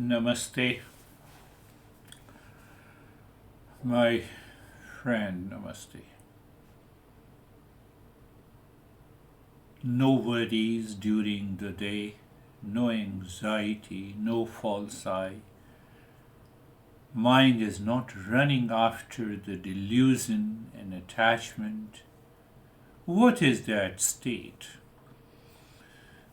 Namaste, my friend, namaste. No worries during the day, no anxiety, no false eye. Mind is not running after the delusion and attachment. What is that state?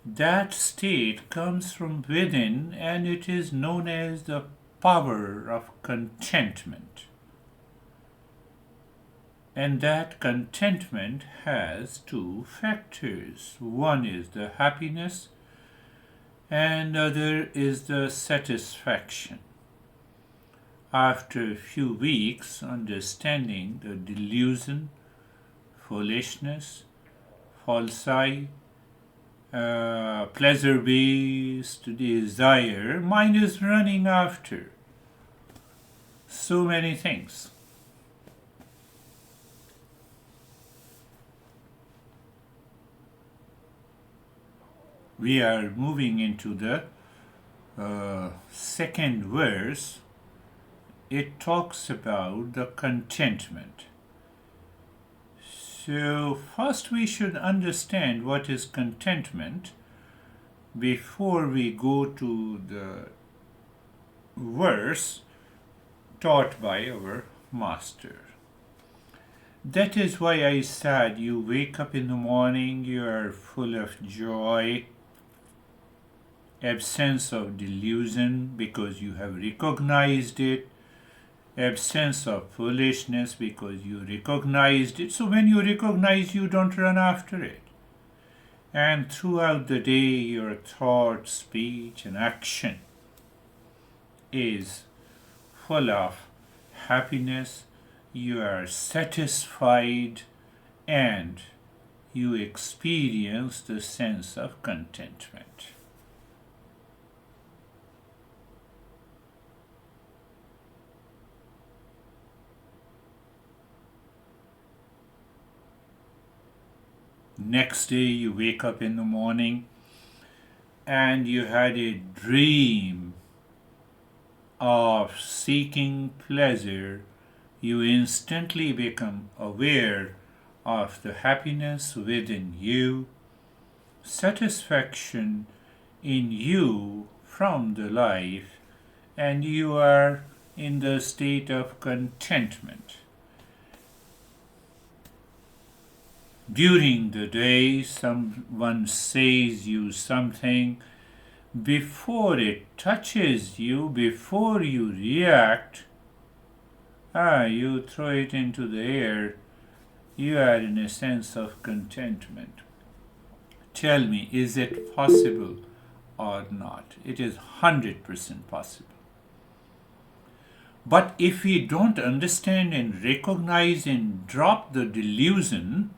That state comes from within and it is known as the power of contentment. And that contentment has two factors. One is the happiness and other is the satisfaction. After a few weeks understanding the delusion, foolishness, false eye, pleasure-based desire, mind is running after so many things. We are moving into the second verse. It talks about the contentment. So first we should understand what is contentment before we go to the verse taught by our master. That is why I said you wake up in the morning, you are full of joy, absence of delusion because you have recognized it, absence of foolishness because you recognized it. So when you recognize, you don't run after it. And throughout the day, your thought, speech, and action is full of happiness. You are satisfied and you experience the sense of contentment. Next day you wake up in the morning and you had a dream of seeking pleasure. You instantly become aware of the happiness within you, satisfaction in you from the life, and you are in the state of contentment. During the day, someone says you something. Before it touches you, before you react, you throw it into the air. You are in a sense of contentment. Tell me, is it possible or not? It is 100% possible. But if we don't understand and recognize and drop the delusion,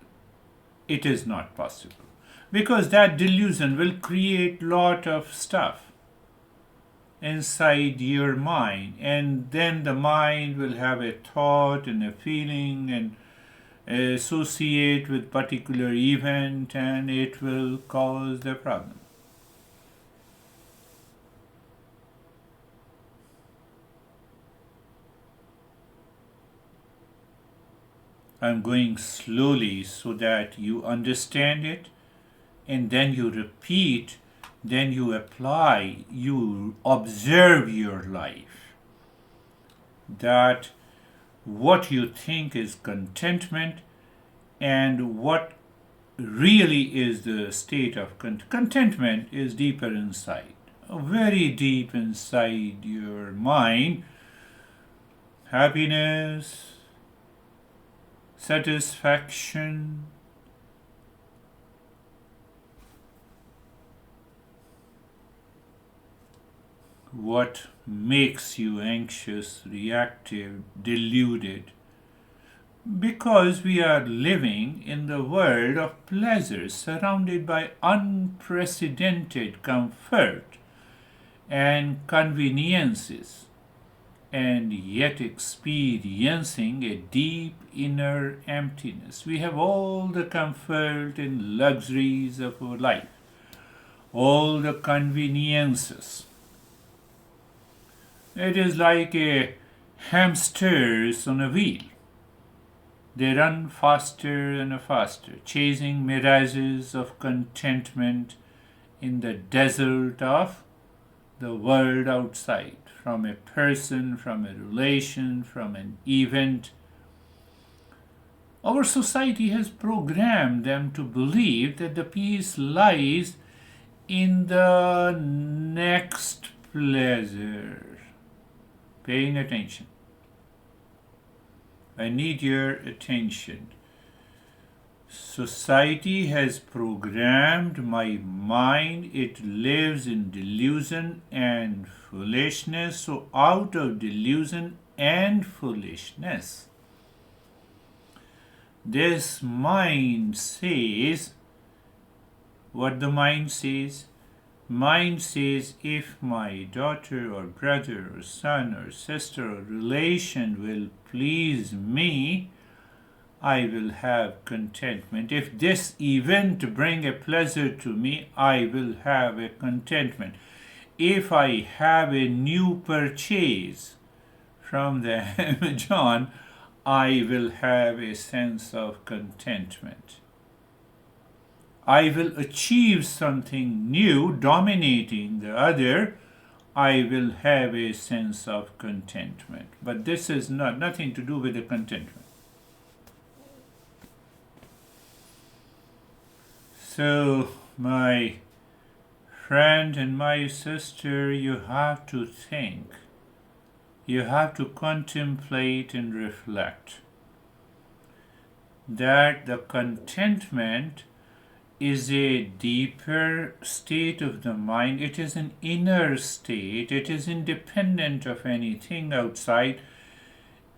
it is not possible, because that delusion will create lot of stuff inside your mind, and then the mind will have a thought and a feeling and associate with particular event, and it will cause the problem. I'm going slowly so that you understand it, and then you repeat, then you apply, you observe your life. That what you think is contentment and what really is the state of contentment is deeper inside, very deep inside your mind. Happiness, satisfaction, what makes you anxious, reactive, deluded? Because we are living in the world of pleasure, surrounded by unprecedented comfort and conveniences, and yet experiencing a deep inner emptiness. We have all the comfort and luxuries of our life, all the conveniences, It is like a hamsters on a wheel. They run faster and faster, chasing mirages of contentment in the desert of the world outside, from a person, from a relation, from an event. Our society has programmed them to believe that the peace lies in the next pleasure. Paying attention. I need your attention. Society has programmed my mind. It lives in delusion and foolishness. So, out of delusion and foolishness, this mind says what the mind says. Mind says, if my daughter or brother or son or sister or relation will please me, I will have contentment. If this event bring a pleasure to me, I will have a contentment. If I have a new purchase from the Amazon, I will have a sense of contentment. I will achieve something new, dominating the other. I will have a sense of contentment. But this is nothing to do with the contentment. So, my friend and my sister, you have to think. You have to contemplate and reflect that the contentment is a deeper state of the mind. It is an inner state. It is independent of anything outside.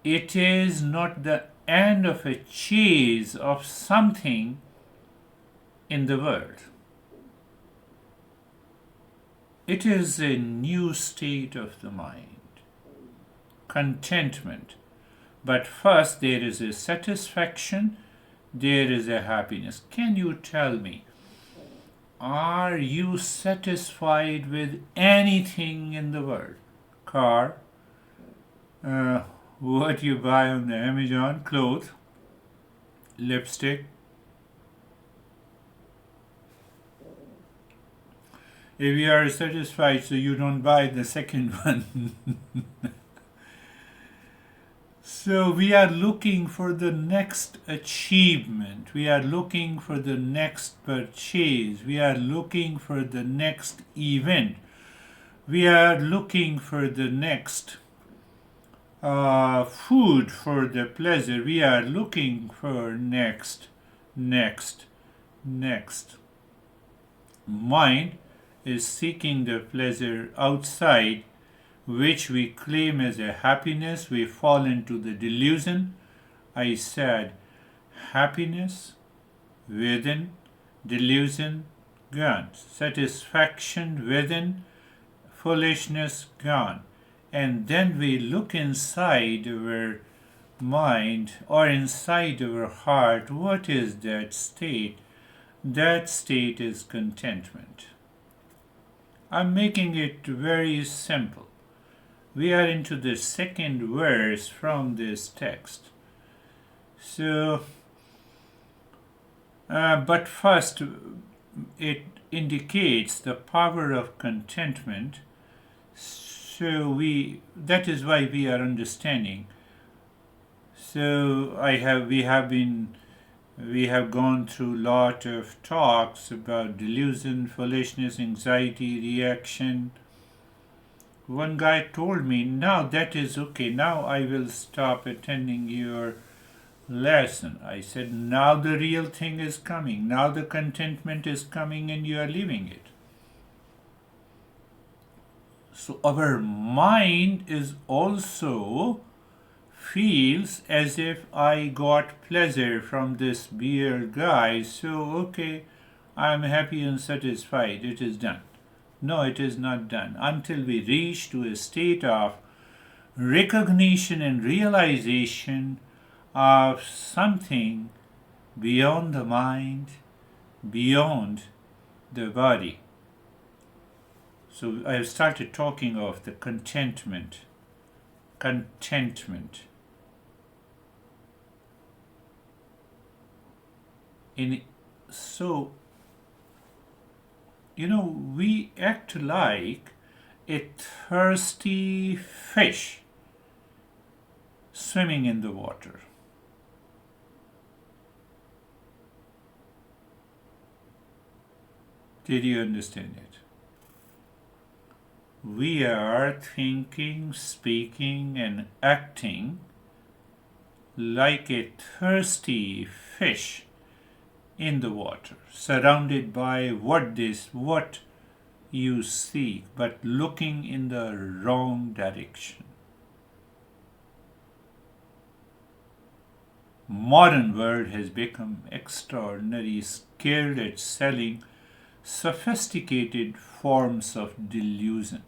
It is not the end of a chase of something in the world. It is a new state of the mind. Contentment. But first there is a satisfaction, there is a happiness. Can you tell me, are you satisfied with anything in the world? Car, what you buy on the Amazon, clothes, lipstick. If you are satisfied, so you don't buy the second one. So we are looking for the next achievement. We are looking for the next purchase. We are looking for the next event. We are looking for the next food for the pleasure. We are looking for next. Mind is seeking the pleasure outside, which we claim as a happiness. We fall into the delusion. I said happiness within, delusion gone. Satisfaction within, foolishness gone. And then we look inside our mind or inside our heart. What is that state? That state is contentment. I'm making it very simple. We are into the second verse from this text. So, but first, it indicates the power of contentment. So that is why we are understanding. So we have gone through a lot of talks about delusion, foolishness, anxiety, reaction. One guy told me, now that is okay, now I will stop attending your lesson. I said, now the real thing is coming. Now the contentment is coming and you are leaving it. So our mind is also feels as if I got pleasure from this beer guy, so okay, I'm happy and satisfied, it is done. No, it is not done until we reach to a state of recognition and realization of something beyond the mind, beyond the body. So I have started talking of the contentment. Contentment. In so we act like a thirsty fish swimming in the water. Did you understand it? We are thinking, speaking, and acting like a thirsty fish in the water, surrounded by what you seek, but looking in the wrong direction. Modern world has become extraordinarily skilled at selling sophisticated forms of delusion,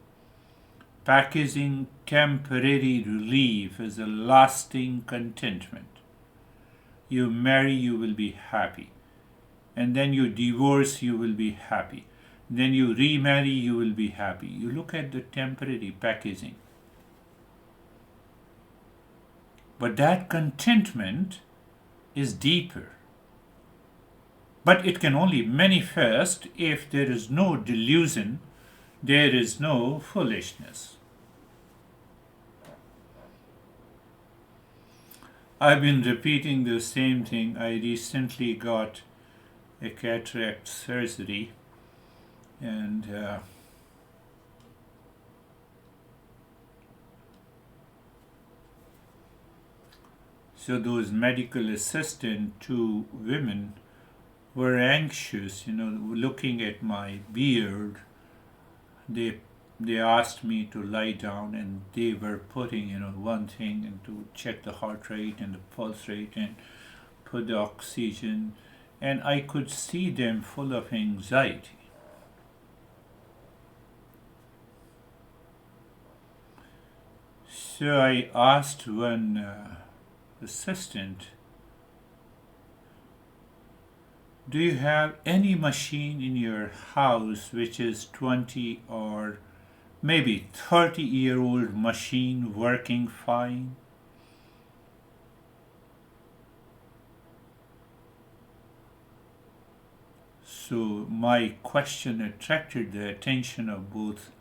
packaging temporary relief as a lasting contentment. You marry, you will be happy. And then you divorce, you will be happy. Then you remarry, you will be happy. You look at the temporary packaging. But that contentment is deeper. But it can only manifest if there is no delusion, there is no foolishness. I've been repeating the same thing. I recently got a cataract surgery, and so those medical assistant, two women, were anxious, looking at my beard. They asked me to lie down, and they were putting, one thing, and to check the heart rate and the pulse rate and put the oxygen, and I could see them full of anxiety. So I asked one assistant, do you have any machine in your house which is 20 or maybe 30-year-old machine working fine? So my question attracted the attention of both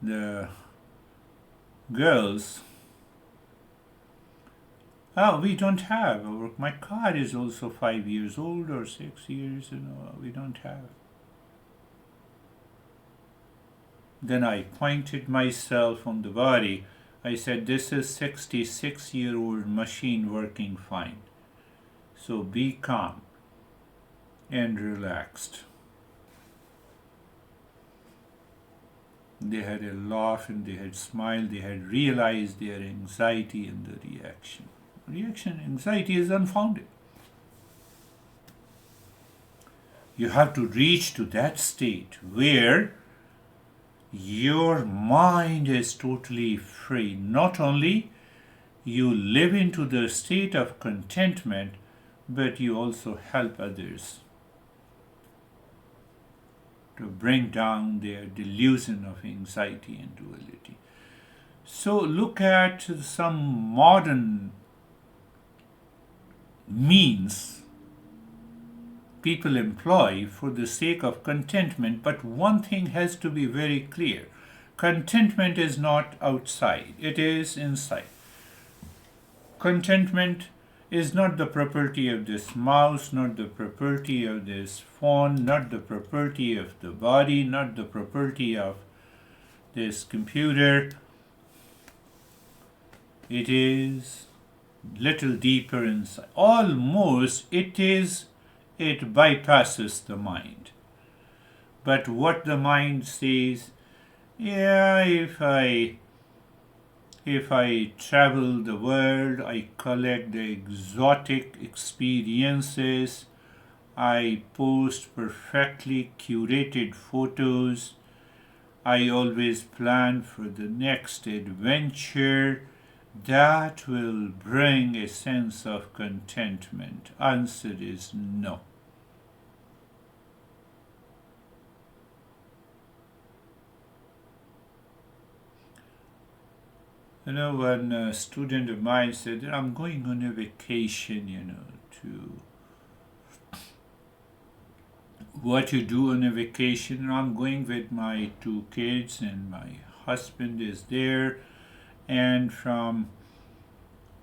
the girls. Oh, we don't have. My car is also 5 years old or 6 years, we don't have. Then I pointed myself on the body. I said, this is 66-year-old machine working fine. So be calm and relaxed. They had a laugh and they had smiled. They had realized their anxiety and the reaction. Anxiety is unfounded. You have to reach to that state where your mind is totally free. Not only you live into the state of contentment, but you also help others to bring down their delusion of anxiety and duality. So look at some modern means people employ for the sake of contentment, but one thing has to be very clear. Contentment is not outside, it is inside. Contentment is not the property of this mouse, not the property of this phone, not the property of the body, not the property of this computer. It is little deeper inside. Almost it bypasses the mind. But what the mind says, yeah, if I travel the world, I collect the exotic experiences, I post perfectly curated photos, I always plan for the next adventure, that will bring a sense of contentment. Answer is no. One student of mine said, I'm going on a vacation, to what you do on a vacation. I'm going with my two kids, and my husband is there. And from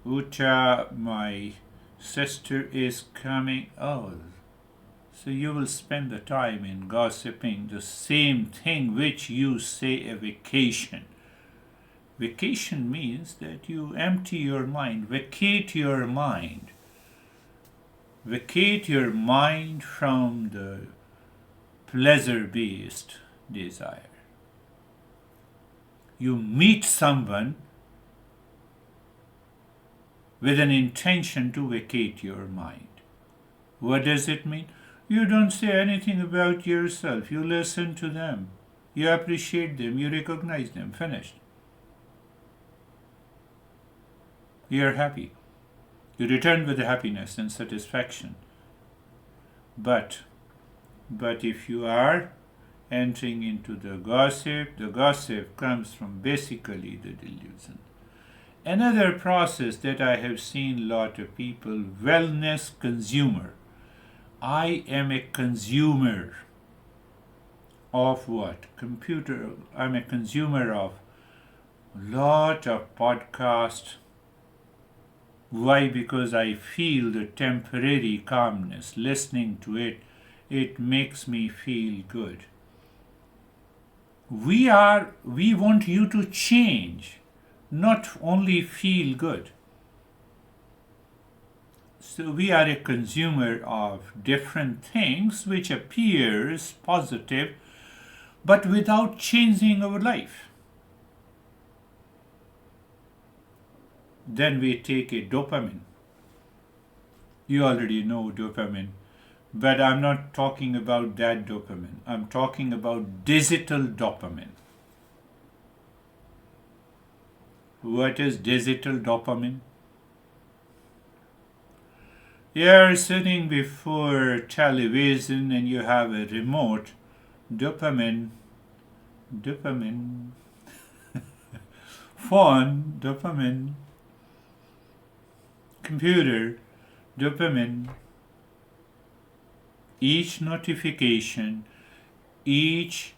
Utah, my sister is coming. Oh, so you will spend the time in gossiping the same thing which you say a vacation. Vacation means that you empty your mind, vacate your mind. Vacate your mind from the pleasure-based desire. You meet someone with an intention to vacate your mind. What does it mean? You don't say anything about yourself. You listen to them. You appreciate them. You recognize them. Finished. You are happy. You return with happiness and satisfaction. But if you are entering into the gossip comes from basically the delusion. Another process that I have seen a lot of people, wellness consumer. I am a consumer of what? Computer. I'm a consumer of lot of podcasts. Why? Because I feel the temporary calmness. Listening to it, it makes me feel good. We want you to change, not only feel good. So we are a consumer of different things which appears positive, but without changing our life. Then we take a dopamine. You already know dopamine, but I'm not talking about that dopamine. I'm talking about digital dopamine. What is digital dopamine? You're sitting before television and you have a remote. Dopamine, phone, dopamine, computer, dopamine. Each notification, each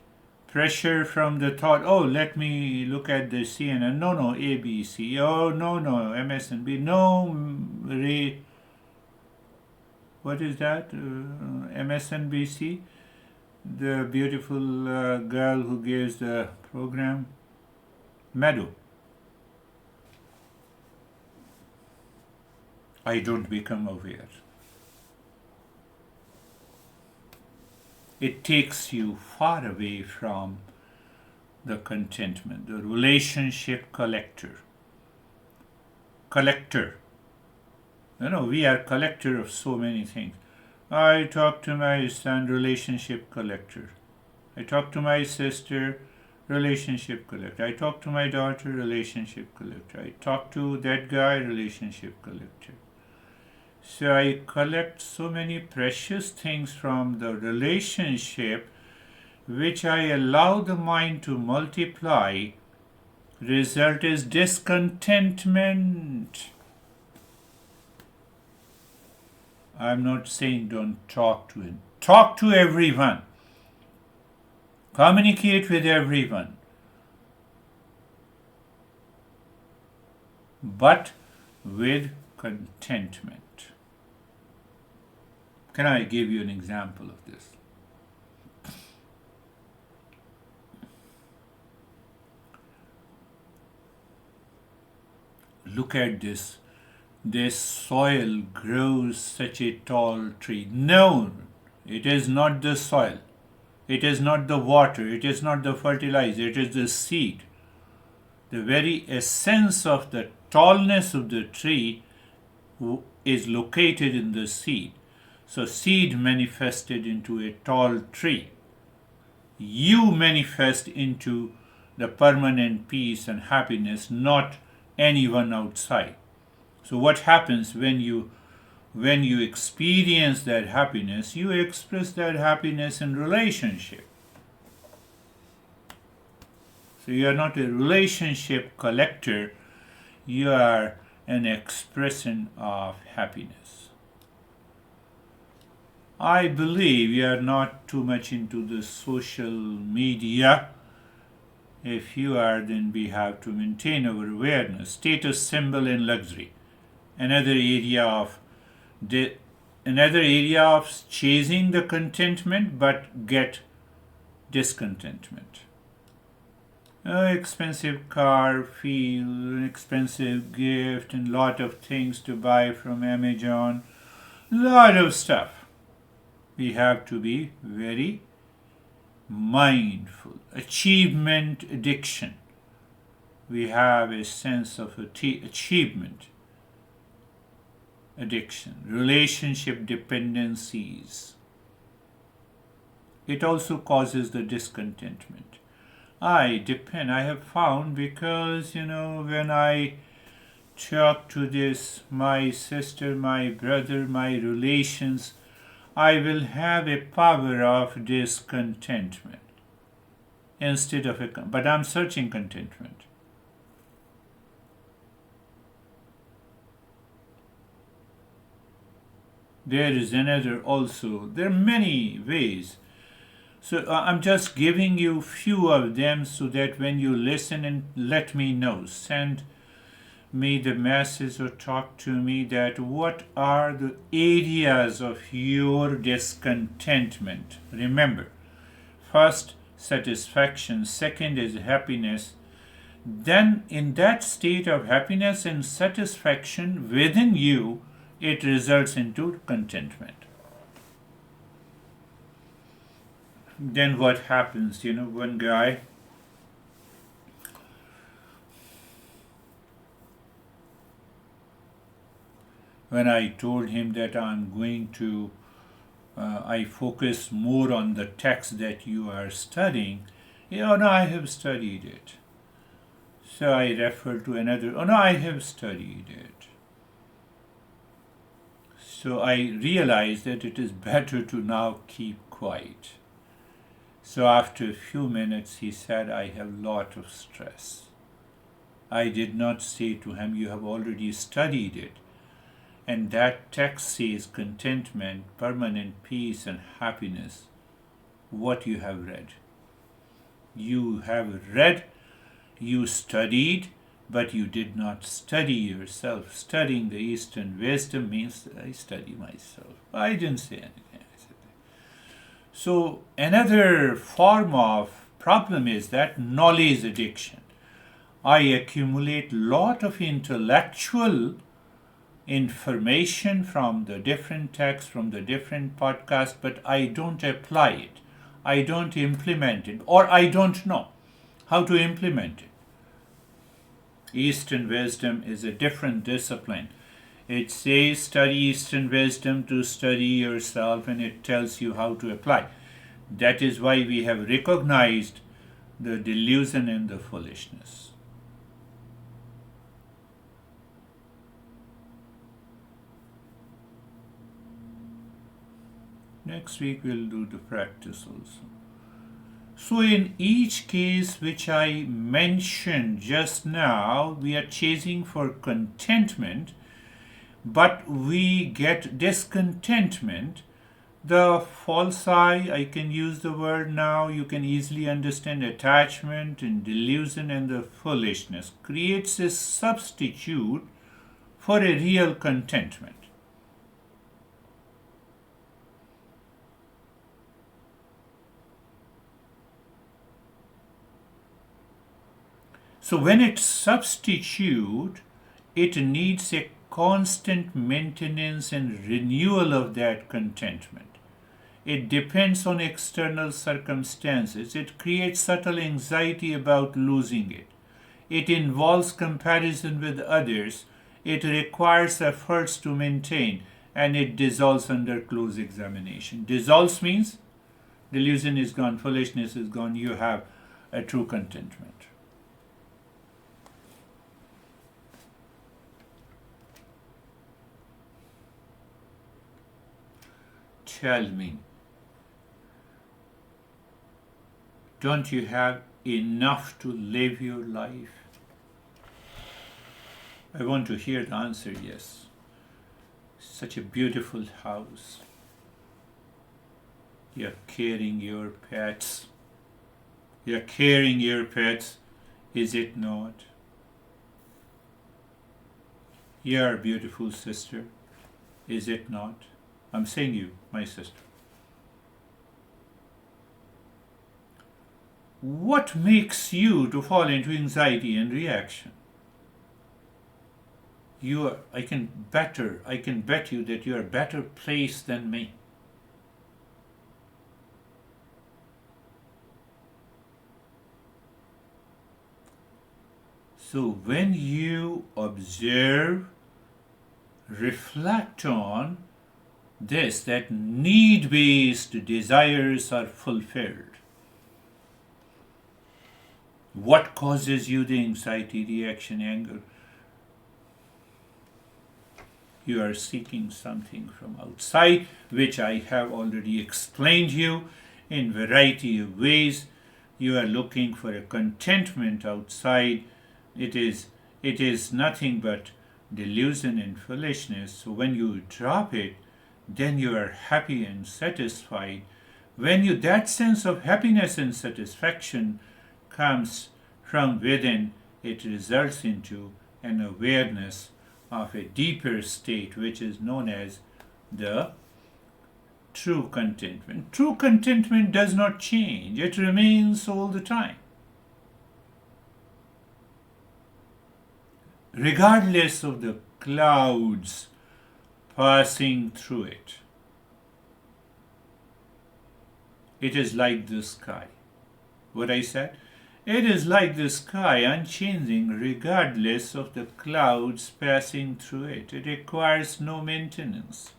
pressure from the thought, oh, let me look at the CNN, no, ABC, oh, no, MSNB, no, what is that, MSNBC, the beautiful girl who gives the program, Madhu. I don't become aware. It takes you far away from the contentment, the relationship collector. We are collector of so many things. I talk to my son, relationship collector. I talk to my sister, relationship collector. I talk to my daughter, relationship collector. I talk to that guy, relationship collector. So I collect so many precious things from the relationship, which I allow the mind to multiply. Result is discontentment. I'm not saying don't talk to him. Talk to everyone. Communicate with everyone. But with contentment. Can I give you an example of this? Look at this. This soil grows such a tall tree. No, it is not the soil. It is not the water. It is not the fertilizer. It is the seed. The very essence of the tallness of the tree is located in the seed. So seed manifested into a tall tree. You manifest into the permanent peace and happiness, not anyone outside. So what happens when you experience that happiness? You express that happiness in relationship. So you are not a relationship collector, you are an expression of happiness. I believe you are not too much into the social media. If you are, then we have to maintain our awareness. Status symbol in luxury. Another area of chasing the contentment but get discontentment. Expensive car, feel an expensive gift, and lot of things to buy from Amazon. Lot of stuff. We have to be very mindful. Achievement addiction. We have a sense of achievement addiction. Relationship dependencies. It also causes the discontentment. I have found, because when I talk to my sister, my brother, my relations, I will have a power of discontentment instead of but I'm searching contentment. There is another also. There are many ways. So I'm just giving you few of them so that when you listen and let me know, send me the message or talk to me that what are the areas of your discontentment. Remember, first satisfaction, second is happiness. Then in that state of happiness and satisfaction within you, it results into contentment. Then what happens? One guy, when I told him that I focus more on the text that you are studying, no, I have studied it. So I refer to another, no, I have studied it. So I realized that it is better to now keep quiet. So after a few minutes, he said, I have a lot of stress. I did not say to him, you have already studied it. And that text says contentment, permanent peace, and happiness. What you have read. You have read, you studied, but you did not study yourself. Studying the Eastern wisdom means that I study myself. I didn't say anything. So another form of problem is that knowledge addiction. I accumulate lot of intellectual information from the different texts, from the different podcasts, but I don't apply it. I don't implement it, or I don't know how to implement it. Eastern wisdom is a different discipline. It says study Eastern wisdom to study yourself, and it tells you how to apply. That is why we have recognized the delusion and the foolishness. Next week we'll do the practice also. So in each case which I mentioned just now, we are chasing for contentment, but we get discontentment. The false I can use the word now, you can easily understand attachment and delusion and the foolishness creates a substitute for a real contentment. So when it substitutes, it needs a constant maintenance and renewal of that contentment. It depends on external circumstances. It creates subtle anxiety about losing it. It involves comparison with others. It requires efforts to maintain, and it dissolves under close examination. Dissolves means delusion is gone, foolishness is gone, you have a true contentment. Tell me, don't you have enough to live your life? I want to hear the answer, yes. Such a beautiful house. You're caring your pets. You're caring your pets, is it not? You're a beautiful sister, is it not? I'm saying you, my sister. What makes you to fall into anxiety and reaction? I can bet you that you are better placed than me. So when you observe, reflect on this, that need-based desires are fulfilled. What causes you the anxiety, reaction, anger? You are seeking something from outside, which I have already explained you in variety of ways. You are looking for a contentment outside. It is nothing but delusion and foolishness. So when you drop it, then you are happy and satisfied. When that sense of happiness and satisfaction comes from within, it results into an awareness of a deeper state, which is known as the true contentment. True contentment does not change, it remains all the time, regardless of the clouds passing through it. It is like the sky. What I said? It is like the sky, unchanging regardless of the clouds passing through it. It requires no maintenance,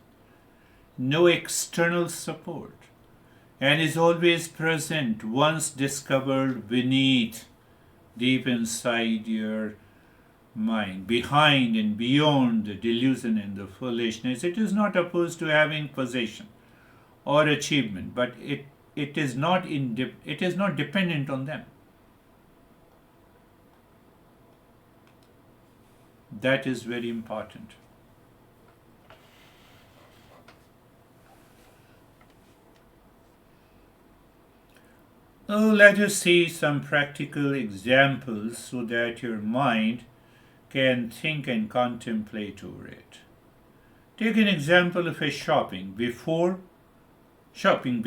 no external support, and is always present once discovered beneath, deep inside your mind, behind and beyond the delusion and the foolishness. It is not opposed to having possession or achievement, but it is not dependent on them. That is very important. Let us see some practical examples so that your mind can think and contemplate over it. Take an example of a before shopping.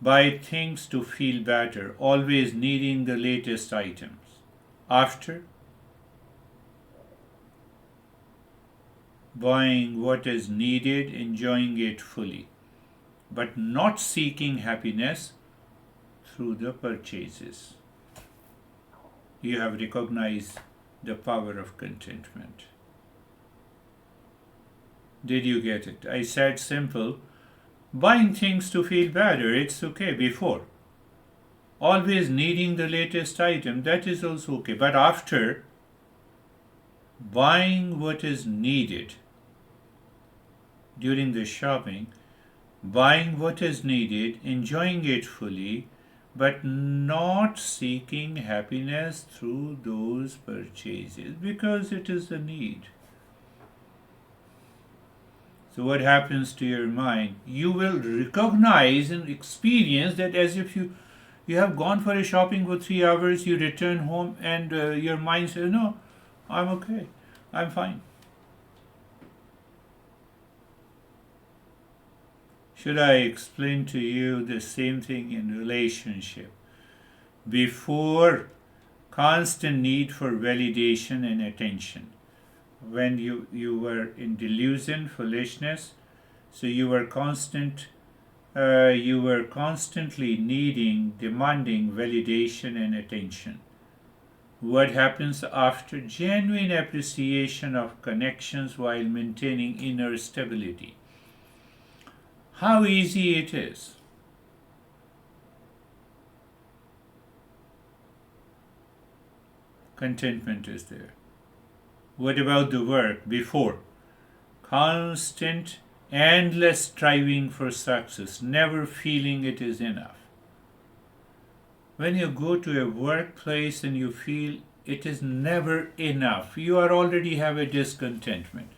Buy things to feel better, always needing the latest items. After, buying what is needed, enjoying it fully, but not seeking happiness through the purchases. You have recognized the power of contentment. Did you get it? I said simple. Buying things to feel better, it's okay. Before, always needing the latest item, that is also okay. But after, buying what is needed during the shopping, buying what is needed, enjoying it fully, but not seeking happiness through those purchases because it is a need. So what happens to your mind? You will recognize and experience that as if you have gone for a shopping for 3 hours, you return home and your mind says, no, I'm okay, I'm fine. Should I explain to you the same thing in relationship? Before, constant need for validation and attention. When you were in delusion, foolishness, so you were constantly demanding validation and attention. What happens after? Genuine appreciation of connections while maintaining inner stability. How easy it is. Contentment is there. What about the work? Before, constant, endless striving for success, never feeling it is enough. When you go to a workplace and you feel It is never enough. You are already have a discontentment,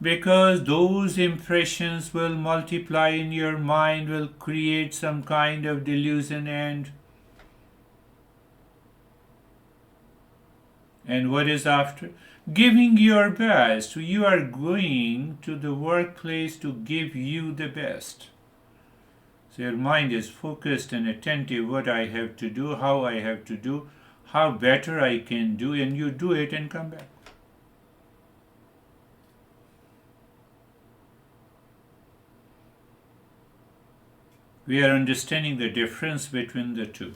because those impressions will multiply in your mind, will create some kind of delusion, and what is after? Giving your best. You are going to the workplace to give you the best. So your mind is focused and attentive, what I have to do, how I have to do, how better I can do, and you do it and come back. We are understanding the difference between the two.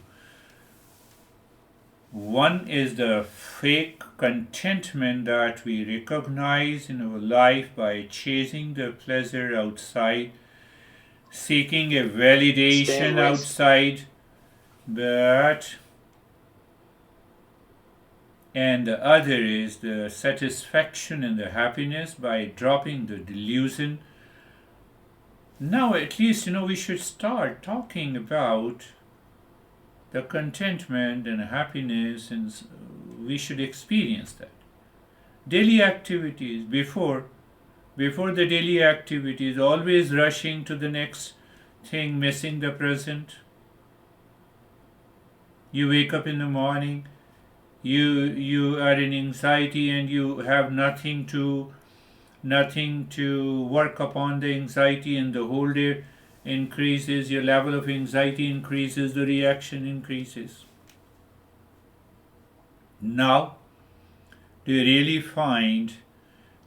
One is the fake contentment that we recognize in our life by chasing the pleasure outside, seeking a validation outside, and the other is the satisfaction and the happiness by dropping the delusion. Now, at least, we should start talking about the contentment and happiness, and we should experience that. Daily activities, before the daily activities, always rushing to the next thing, missing the present. You wake up in the morning, you are in anxiety, and you have nothing to work upon the anxiety, and the whole day increases, your level of anxiety increases, the reaction increases. Now, do you really find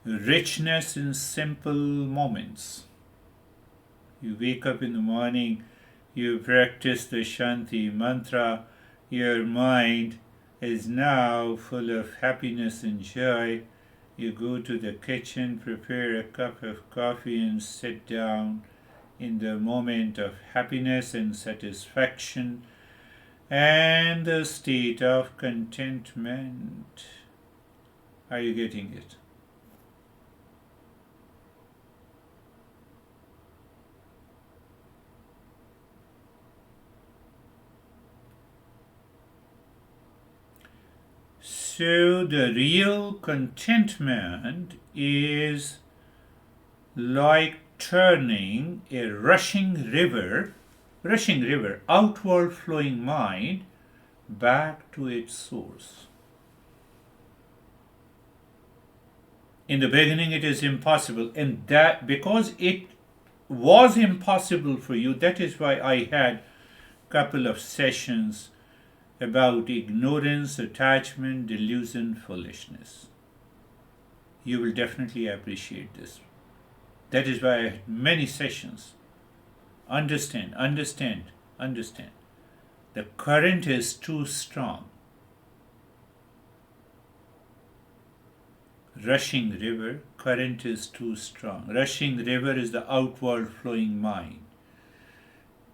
richness in simple moments? You wake up in the morning, you practice the Shanti mantra, your mind is now full of happiness and joy. You go to the kitchen, prepare a cup of coffee, and sit down in the moment of happiness and satisfaction and the state of contentment. Are you getting it? So the real contentment is like turning a rushing river, outward flowing mind back to its source. In the beginning it is impossible, and that because it was impossible for you, that is why I had a couple of sessions about ignorance, attachment, delusion, foolishness. You will definitely appreciate this. That is why I had many sessions. Understand. The current is too strong. Rushing river, current is too strong. Rushing river is the outward flowing mind.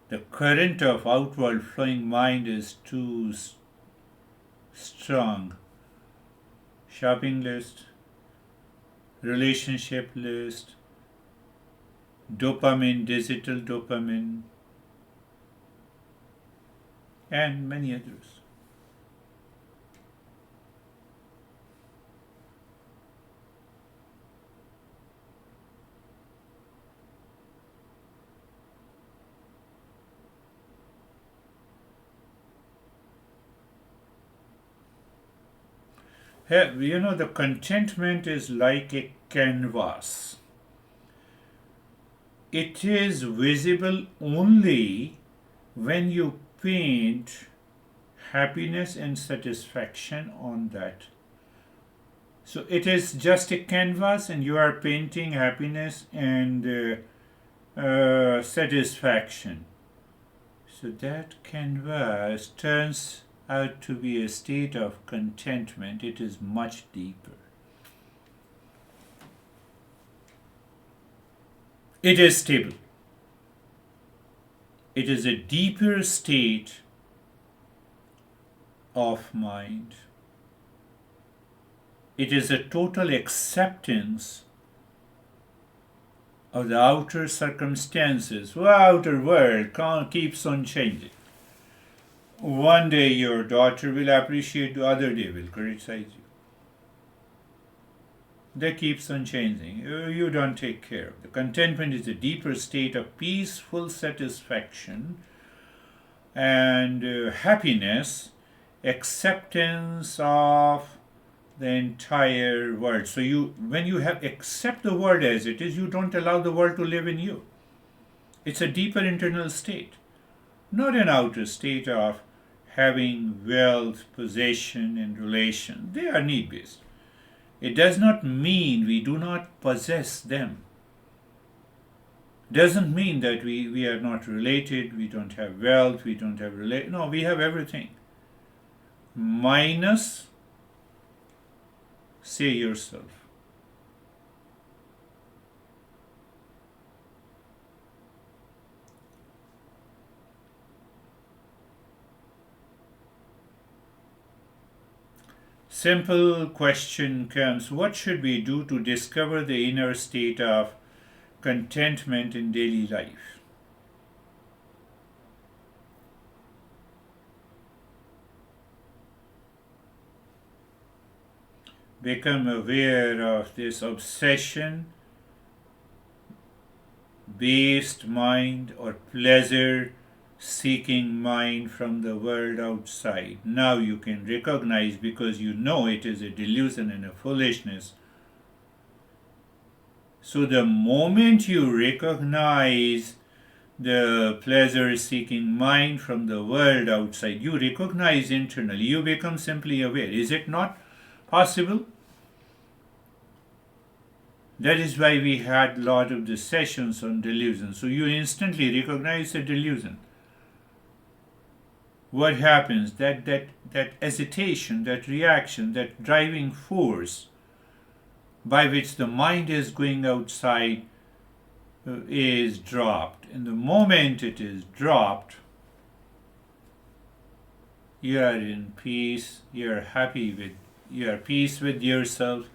The current of outward flowing mind is too strong. Shopping list, relationship list, dopamine, digital dopamine, and many others. The contentment is like a canvas. It is visible only when you paint happiness and satisfaction on that. So it is just a canvas, and you are painting happiness and satisfaction. So that canvas turns out to be a state of contentment. It is much deeper. It is stable. It is a deeper state of mind. It is a total acceptance of the outer circumstances. The outer world keeps on changing. One day your daughter will appreciate, the other day will criticize you. That keeps on changing. You don't take care of. The contentment is a deeper state of peaceful satisfaction and happiness, acceptance of the entire world. So when you have accept the world as it is, you don't allow the world to live in you. It's a deeper internal state, not an outer state of having wealth, possession, and relation. They are need based. It does not mean we do not possess them. Doesn't mean that we are not related, we don't have wealth, we don't have relate. No, we have everything. Minus, say yourself. Simple question comes: what should we do to discover the inner state of contentment in daily life? Become aware of this obsession based mind or pleasure seeking mind from the world outside. Now you can recognize, because you know it is a delusion and a foolishness. So the moment you recognize the pleasure seeking mind from the world outside, you recognize internally, you become simply aware. Is it not possible? That is why we had a lot of the sessions on delusion. So you instantly recognize a delusion. What happens? That hesitation, that reaction, that driving force by which the mind is going outside is dropped. And the moment it is dropped, you are in peace, you are happy with, you are peace with yourself.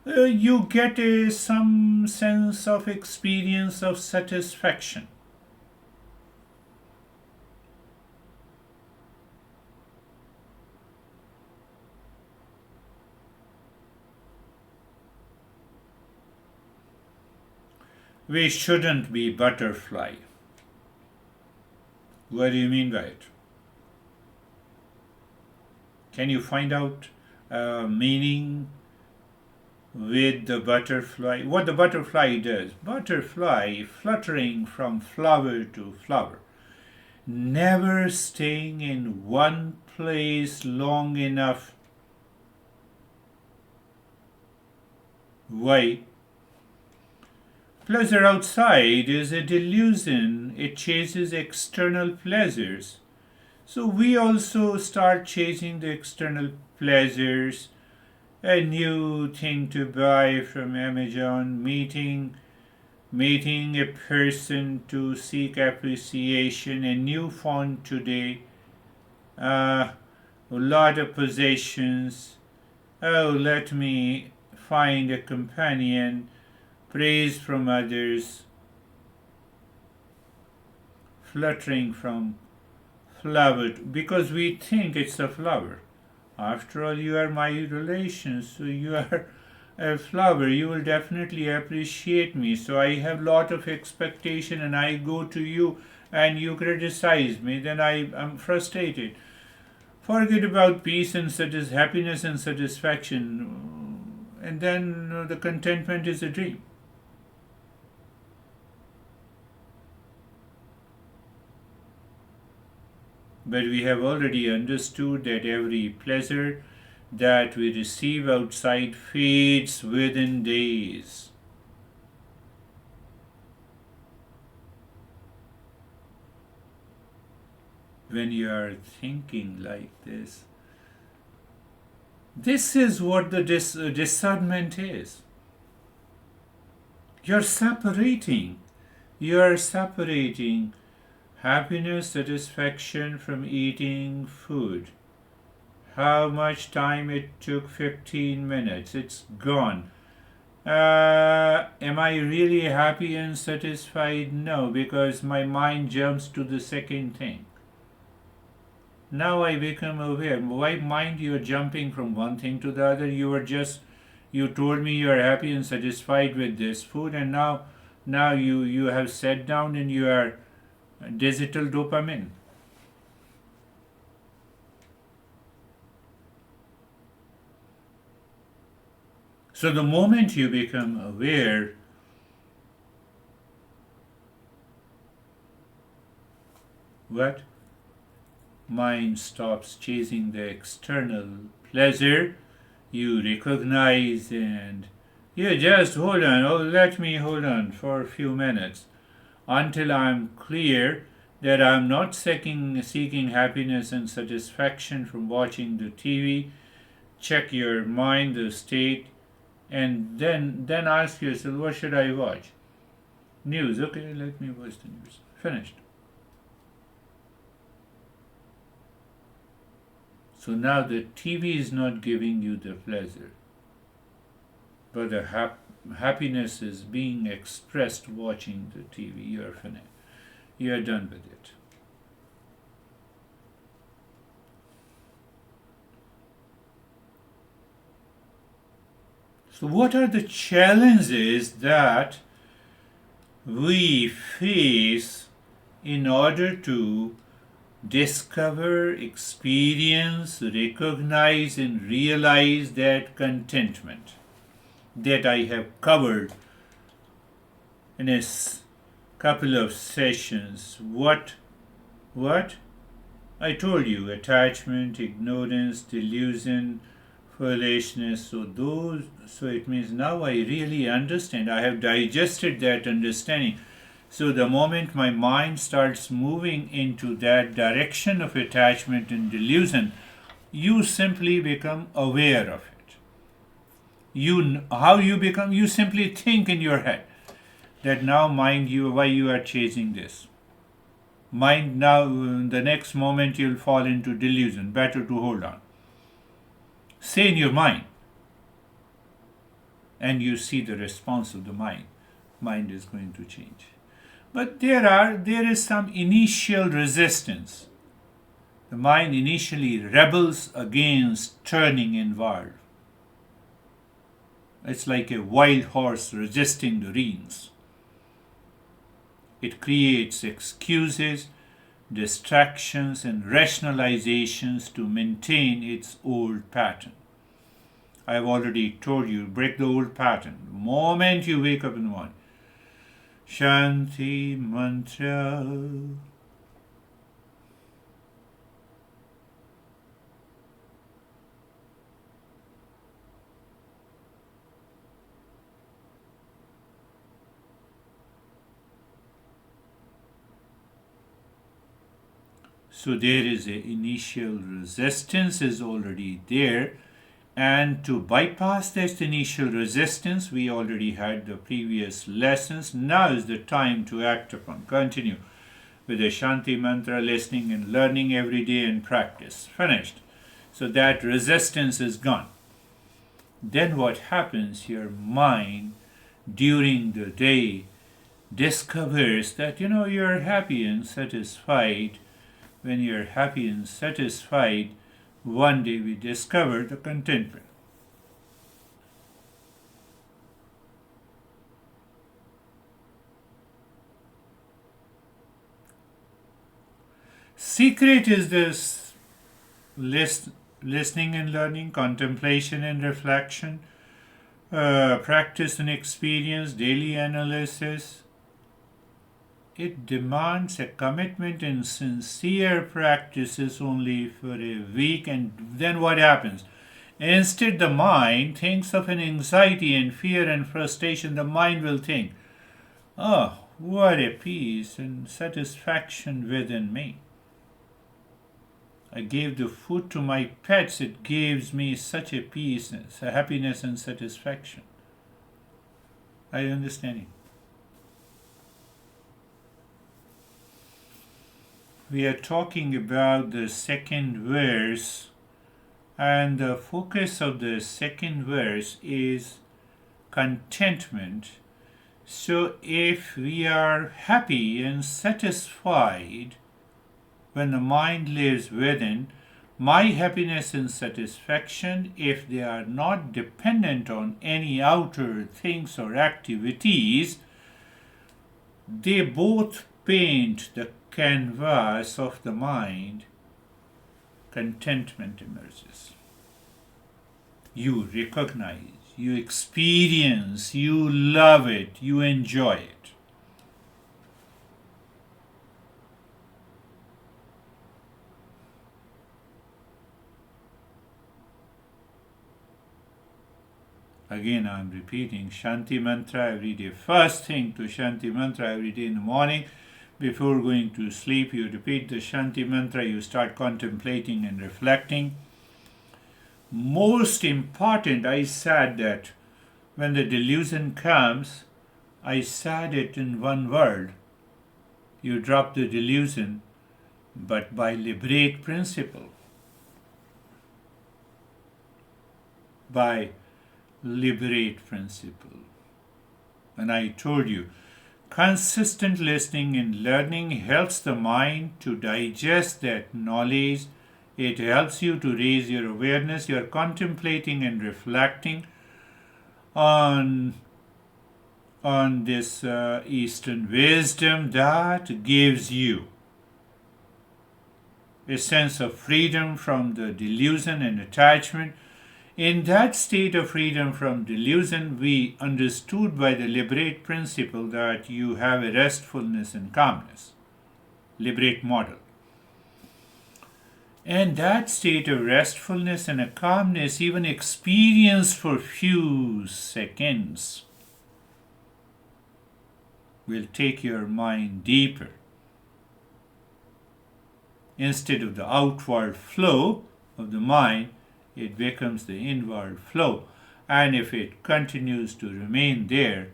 You get some sense of experience of satisfaction. We shouldn't be butterfly. What do you mean by it? Can you find out meaning with the butterfly? What the butterfly does? Butterfly fluttering from flower to flower, never staying in one place long enough. Why? Pleasure outside is a delusion. It chases external pleasures. So we also start chasing the external pleasures. A new thing to buy from Amazon, meeting a person to seek appreciation, a new phone today, a lot of possessions. Oh, let me find a companion, praise from others, fluttering from flower, because we think it's a flower. After all, you are my relation, so you are a flower. You will definitely appreciate me. So I have lot of expectation, and I go to you, and you criticize me. Then I am frustrated. Forget about peace and happiness and satisfaction, and then the contentment is a dream. But we have already understood that every pleasure that we receive outside fades within days. When you are thinking like this is what the discernment is. You're separating. You're separating happiness, satisfaction from eating food. How much time it took? 15 minutes. It's gone. Am I really happy and satisfied? No, because my mind jumps to the second thing. Now I become aware. Why mind you are jumping from one thing to the other? You told me you are happy and satisfied with this food, and now you have sat down and you are digital dopamine. So the moment you become aware, what? Mind stops chasing the external pleasure. You recognize and you just hold on. Oh, let me hold on for a few minutes until I'm clear that I'm not seeking happiness and satisfaction from watching the TV. Check your mind, the state, and then ask yourself, what should I watch? News. Okay, let me watch the news. Finished. So now the TV is not giving you the pleasure, but the happiness is being expressed watching the TV. You are finished. You are done with it. So, what are the challenges that we face in order to discover, experience, recognize, and realize that contentment that I have covered in a couple of sessions? What? I told you attachment, ignorance, delusion, foolishness. So it means now I really understand. I have digested that understanding. So the moment my mind starts moving into that direction of attachment and delusion, you simply become aware of it. How you become? You simply think in your head that now mind you why you are chasing this. Mind now the next moment you'll fall into delusion. Better to hold on. Say in your mind, and you see the response of the mind. Mind is going to change. But there is some initial resistance. The mind initially rebels against turning inward. It's like a wild horse resisting the reins. It creates excuses, distractions, and rationalizations to maintain its old pattern. I have already told you, break the old pattern. The moment you wake up in the morning, Shanti Mantra. So there is an initial resistance is already there, and to bypass that initial resistance, we already had the previous lessons. Now is the time to act upon. Continue with the Shanti mantra, listening and learning every day and practice. Finished. So that resistance is gone. Then what happens? Your mind during the day discovers that you're happy and satisfied. When you're happy and satisfied, one day we discover the contentment. Secret is this listening and learning, contemplation and reflection, practice and experience, daily analysis. It demands a commitment and sincere practices only for a week, and then what happens? Instead, the mind thinks of an anxiety and fear and frustration. The mind will think, oh, what a peace and satisfaction within me. I gave the food to my pets. It gives me such a peace, a happiness and satisfaction. Are you understanding? We are talking about the second verse, and the focus of the second verse is contentment. So if we are happy and satisfied when the mind lives within, my happiness and satisfaction, if they are not dependent on any outer things or activities, they both paint the canvas of the mind. Contentment emerges. You recognize, you experience, you love it, you enjoy it. Again, I am repeating Shanti Mantra every day. First thing to Shanti Mantra every day in the morning. Before going to sleep, you repeat the Shanti Mantra, you start contemplating and reflecting. Most important, I said that when the delusion comes, I said it in one word. You drop the delusion, but by liberate principle. By liberate principle. And I told you, consistent listening and learning helps the mind to digest that knowledge. It helps you to raise your awareness. You are contemplating and reflecting on this Eastern wisdom that gives you a sense of freedom from the delusion and attachment. In that state of freedom from delusion, we understood by the liberate principle that you have a restfulness and calmness. Liberate model. And that state of restfulness and a calmness, even experienced for few seconds, will take your mind deeper. Instead of the outward flow of the mind, it becomes the inward flow. And if it continues to remain there,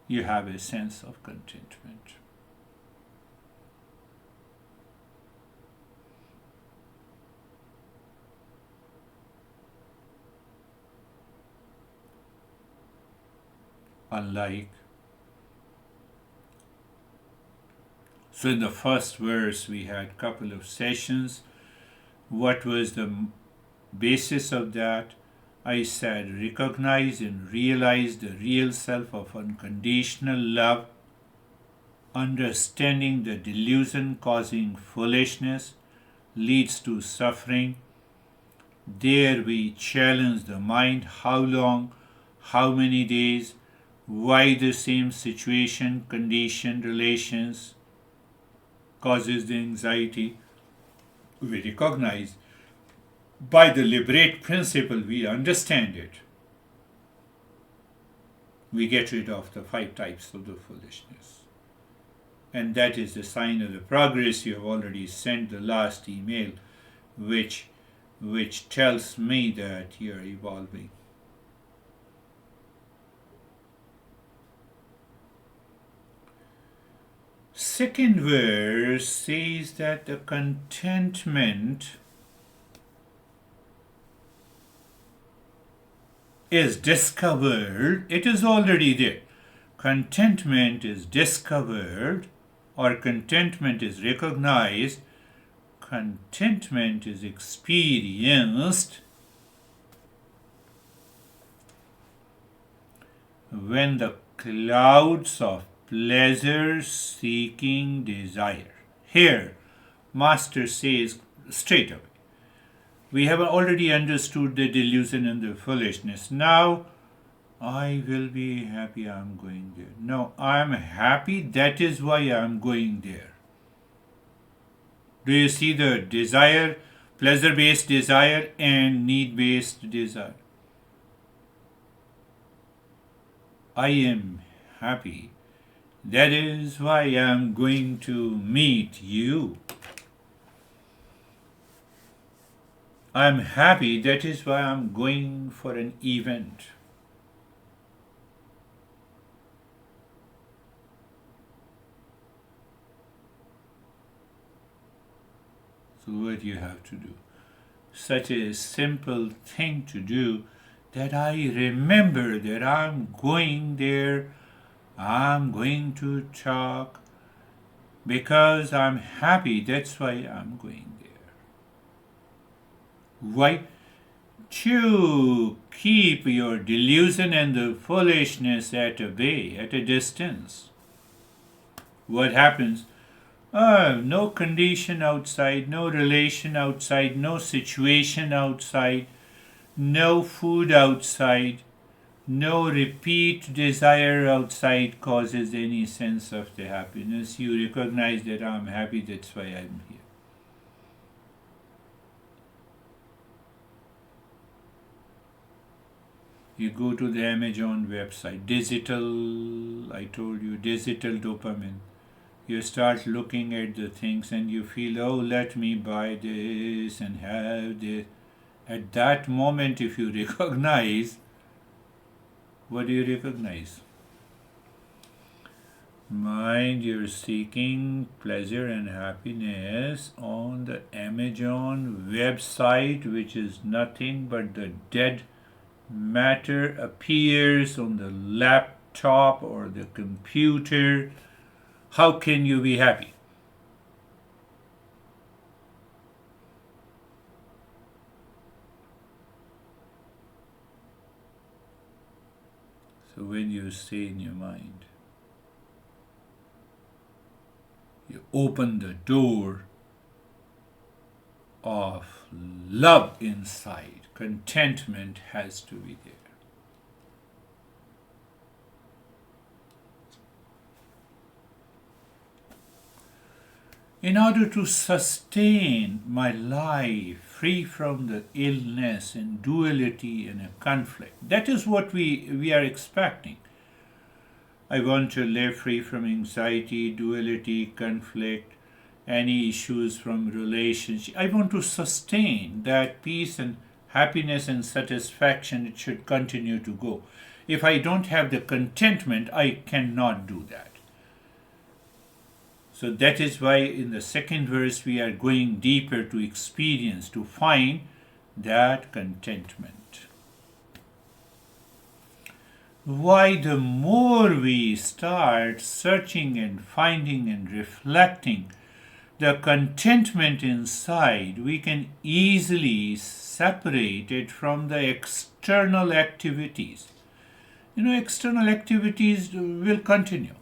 you have a sense of contentment. So in the first verse we had a couple of sessions. What was the basis of that? I said recognize and realize the real self of unconditional love, understanding the delusion causing foolishness leads to suffering. There we challenge the mind, how long, how many days, why the same situation, condition, relations causes the anxiety. We recognize by the liberate principle, we understand it. We get rid of the 5 types of the foolishness. And that is the sign of the progress. You have already sent the last email, which tells me that you are evolving. Second verse says that the contentment is discovered. It is already there. Contentment is discovered, or contentment is recognized. Contentment is experienced when the clouds of pleasure-seeking desire. Here, Master says straight away, we have already understood the delusion and the foolishness. Now, I will be happy I am going there. No, I am happy, that is why I am going there. Do you see the desire, pleasure-based desire and need-based desire? I am happy. That is why I am going to meet you. I am happy. That is why I am going for an event. So what do you have to do? Such a simple thing to do that I remember that I'm going there. I'm going to talk Because I'm happy, that's why I'm going there. Why? To keep your delusion and the foolishness at a bay, at a distance. What happens? No condition outside, no relation outside, no situation outside, no food outside, no repeat desire outside causes any sense of the happiness. You recognize that I'm happy, that's why I'm here. You go to the Amazon website, I told you, digital dopamine. You start looking at the things and you feel, oh, let me buy this and have this. At that moment, if you recognize, what do you recognize? Mind, you're seeking pleasure and happiness on the Amazon website, which is nothing but the dead matter appears on the laptop or the computer. How can you be happy? So when you stay in your mind, you open the door of love inside. Contentment has to be there. In order to sustain my life free from the illness and duality and a conflict, that is what we are expecting. I want to live free from anxiety, duality, conflict, any issues from relationship. I want to sustain that peace and happiness and satisfaction. It should continue to go. If I don't have the contentment, I cannot do that. So that is why in the second verse we are going deeper to experience, to find that contentment. Why the more we start searching and finding and reflecting the contentment inside, we can easily separate it from the external activities. External activities will continue.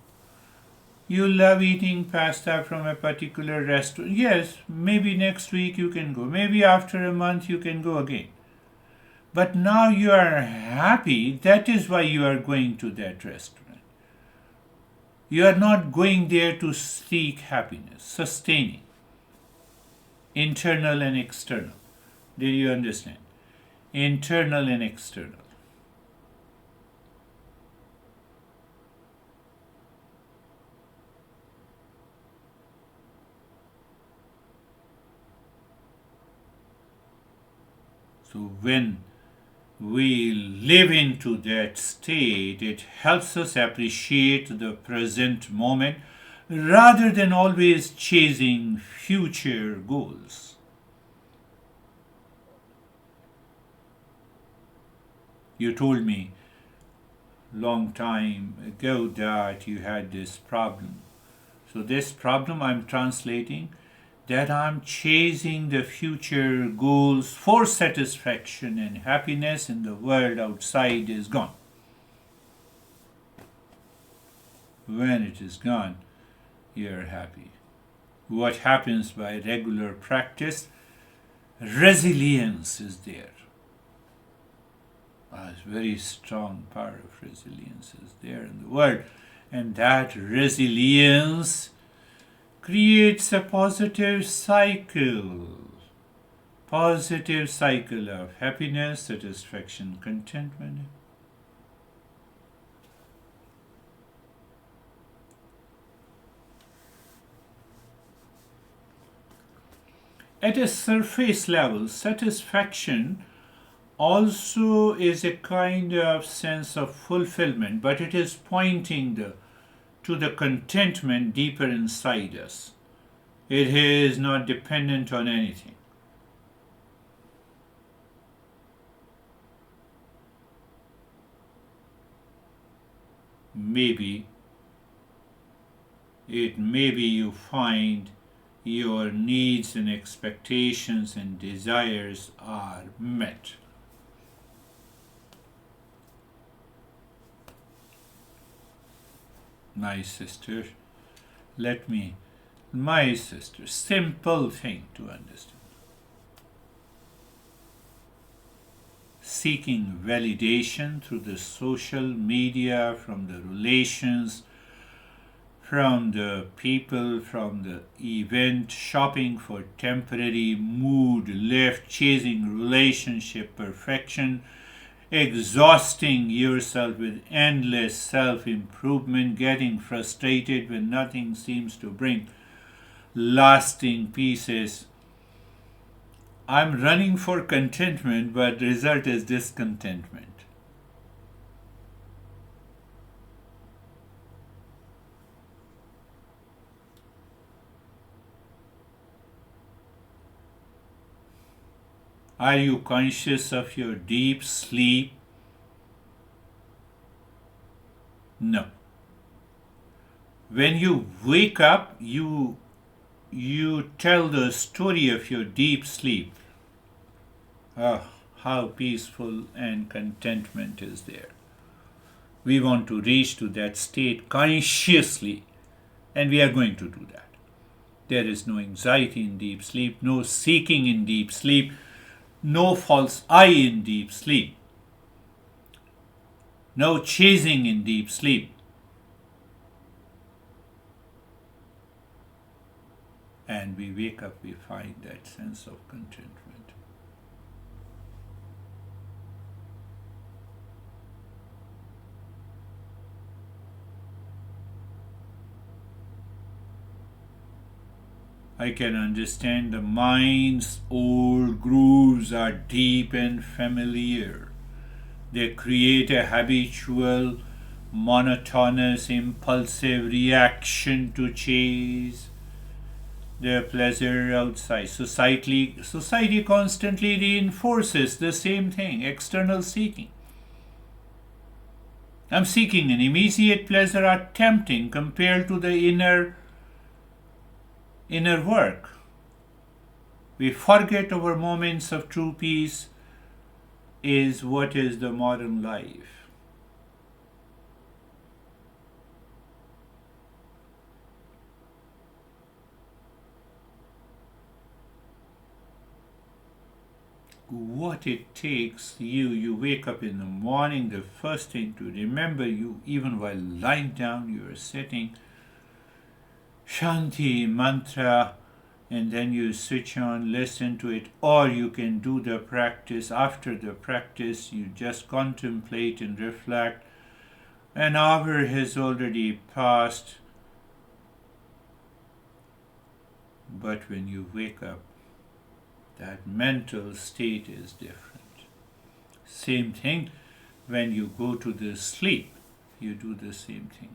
You love eating pasta from a particular restaurant. Yes, maybe next week you can go. Maybe after a month you can go again. But now you are happy, that is why you are going to that restaurant. You are not going there to seek happiness, sustaining, internal and external. Do you understand? Internal and external. So when we live into that state, it helps us appreciate the present moment rather than always chasing future goals. You told me long time ago that you had this problem. So this problem I'm translating that I'm chasing the future goals for satisfaction and happiness in the world outside is gone. When it is gone, you're happy. What happens by regular practice? Resilience is there. A very strong power of resilience is there in the world. And that resilience creates a positive cycle of happiness, satisfaction, contentment. At a surface level, satisfaction also is a kind of sense of fulfillment, but it is pointing to the contentment deeper inside us. It is not dependent on anything. Maybe it maybe you find your needs and expectations and desires are met. My sister, my sister, simple thing to understand. Seeking validation through the social media, from the relations, from the people, from the event, shopping for temporary mood lift, chasing relationship perfection, exhausting yourself with endless self-improvement, getting frustrated when nothing seems to bring lasting peace. I'm running for contentment, but the result is discontentment. Are you conscious of your deep sleep? No. When you wake up, you tell the story of your deep sleep. Ah, how peaceful and contentment is there. We want to reach to that state consciously, and we are going to do that. There is no anxiety in deep sleep, no seeking in deep sleep, no false I in deep sleep, no chasing in deep sleep. And we wake up, we find that sense of contentment. I can understand the mind's old grooves are deep and familiar. They create a habitual, monotonous, impulsive reaction to chase the pleasure outside. Society constantly reinforces the same thing, external seeking. I'm seeking an immediate pleasure are tempting compared to the inner work. We forget our moments of true peace is what is the modern life. What it takes you wake up in the morning, the first thing to remember, you even while lying down, you are sitting Shanti mantra, and then you switch on, listen to it, or you can do the practice. After the practice, you just contemplate and reflect. An hour has already passed, but when you wake up, that mental state is different. Same thing when you go to the sleep, you do the same thing.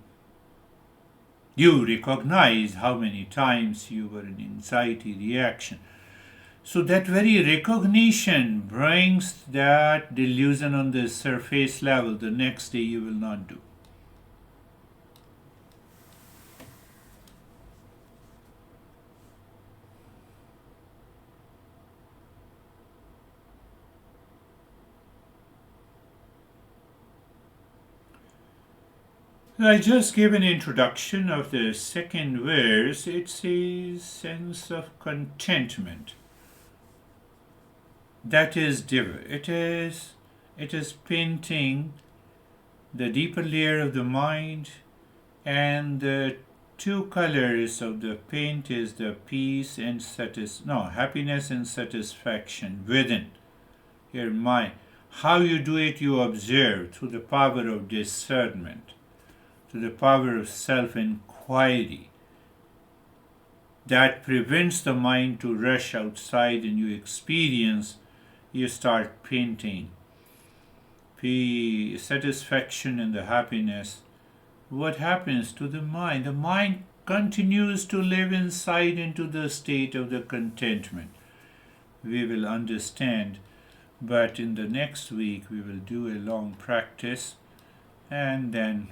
You recognize how many times you were in anxiety reaction. So that very recognition brings that delusion on the surface level. The next day you will not do. I just gave an introduction of the second verse. It's a sense of contentment. That is it is painting the deeper layer of the mind, and the two colors of the paint is the peace and happiness and satisfaction within your mind. How you do it, you observe through the power of discernment, to the power of self-inquiry that prevents the mind to rush outside, and you experience, you start painting peace, satisfaction, and the happiness. What happens to the mind? The mind continues to live inside into the state of the contentment. We will understand, but in the next week we will do a long practice, and then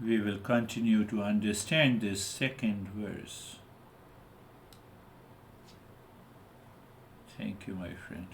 we will continue to understand this second verse. Thank you, my friend.